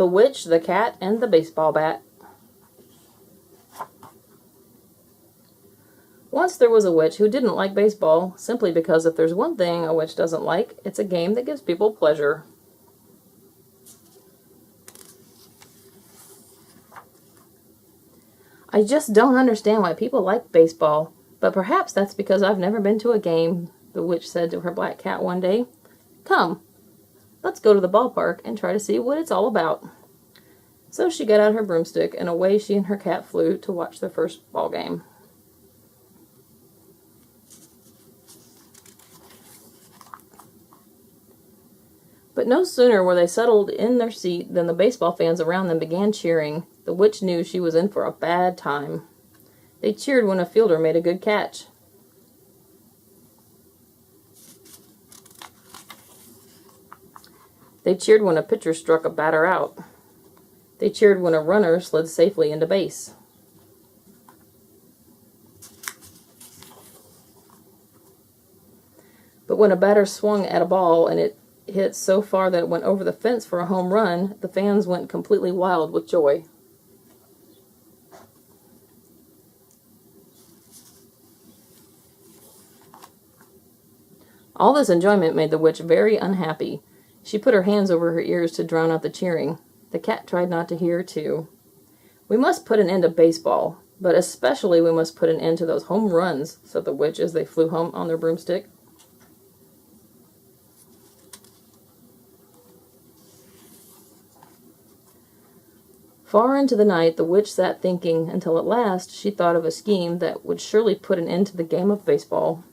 The Witch, the Cat, and the Baseball Bat. Once there was a witch who didn't like baseball, simply because if there's one thing a witch doesn't like, it's a game that gives people pleasure. I just don't understand why people like baseball, but perhaps that's because I've never been to a game, the witch said to her black cat one day. Come, let's go to the ballpark and try to see what it's all about. So she got out her broomstick, and away she and her cat flew to watch their first ball game. But no sooner were they settled in their seat than the baseball fans around them began cheering. The witch knew she was in for a bad time. They cheered when a fielder made a good catch. They cheered when a pitcher struck a batter out. They cheered when a runner slid safely into base. But when a batter swung at a ball and it hit so far that it went over the fence for a home run, the fans went completely wild with joy. All this enjoyment made the witch very unhappy. She put her hands over her ears to drown out the cheering. The cat tried not to hear, too. We must put an end to baseball, but especially we must put an end to those home runs, said the witch as they flew home on their broomstick. Far into the night, the witch sat thinking until at last she thought of a scheme that would surely put an end to the game of baseball.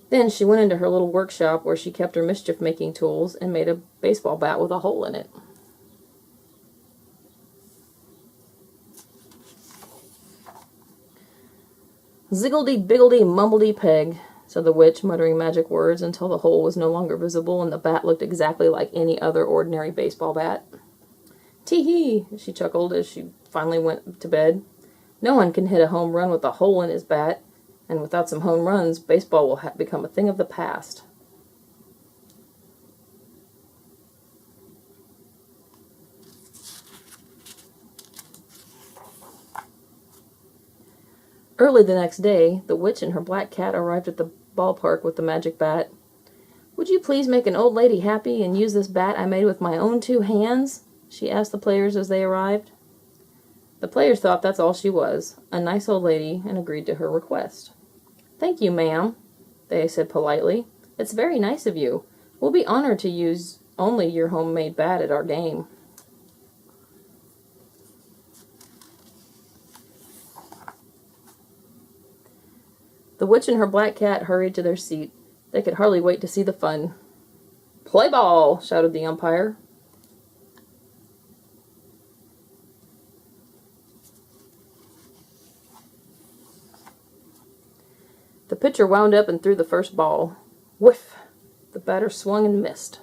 Then she went into her little workshop where she kept her mischief-making tools and made a baseball bat with a hole in it. Ziggledy-biggledy-mumbledy-peg, said the witch, muttering magic words until the hole was no longer visible and the bat looked exactly like any other ordinary baseball bat. Tee-hee, she chuckled as she finally went to bed. No one can hit a home run with a hole in his bat, and without some home runs, baseball will become a thing of the past. Early the next day, the witch and her black cat arrived at the ballpark with the magic bat. Would you please make an old lady happy and use this bat I made with my own 2 hands? She asked the players as they arrived. The players thought that's all she was, a nice old lady, and agreed to her request. Thank you, ma'am, they said politely. It's very nice of you. We'll be honored to use only your homemade bat at our game. The witch and her black cat hurried to their seat. They could hardly wait to see the fun. Play ball, shouted the umpire. The pitcher wound up and threw the first ball. Whiff! The batter swung and missed.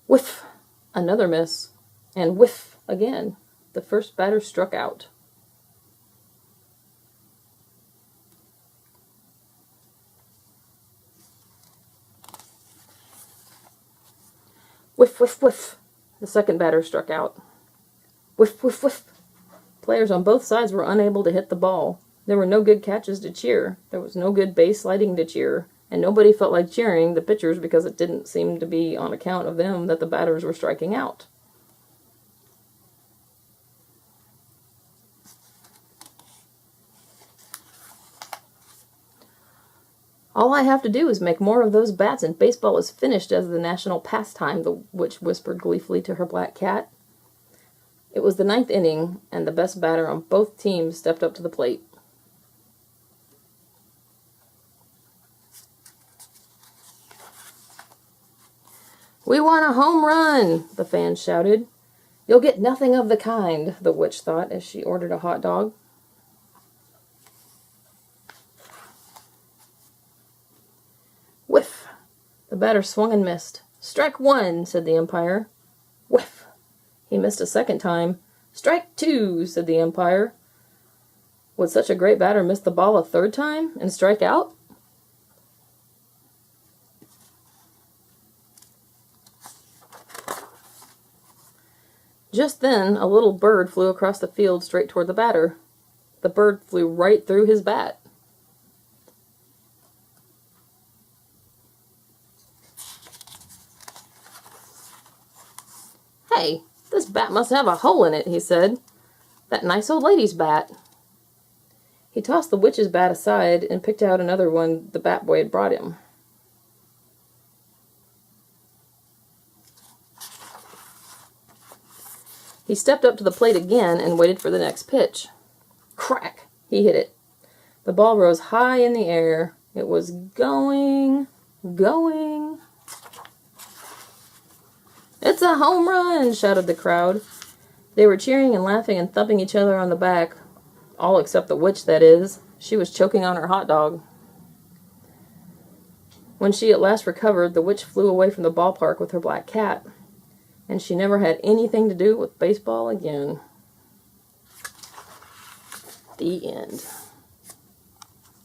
Whiff! Another miss. And whiff again. The first batter struck out. Whiff, whiff, whiff. The second batter struck out. Whiff, whiff, whiff. Players on both sides were unable to hit the ball. There were no good catches to cheer. There was no good base sliding to cheer. And nobody felt like cheering the pitchers because it didn't seem to be on account of them that the batters were striking out. All I have to do is make more of those bats and baseball is finished as the national pastime, the witch whispered gleefully to her black cat. It was the 9th inning, and the best batter on both teams stepped up to the plate. We want a home run, the fans shouted. You'll get nothing of the kind, the witch thought as she ordered a hot dog. Whiff! The batter swung and missed. Strike 1, said the umpire. Whiff! He missed a second time. Strike 2, said the umpire. Would such a great batter miss the ball a third time and strike out? Just then, a little bird flew across the field straight toward the batter. The bird flew right through his bat. "Hey, this bat must have a hole in it," he said. "That nice old lady's bat." He tossed the witch's bat aside and picked out another one the bat boy had brought him. He stepped up to the plate again and waited for the next pitch. Crack! He hit it. The ball rose high in the air. It was going. "It's a home run!" shouted the crowd. They were cheering and laughing and thumping each other on the back. All except the witch, that is. She was choking on her hot dog. When she at last recovered, the witch flew away from the ballpark with her black cat, and she never had anything to do with baseball again. The end.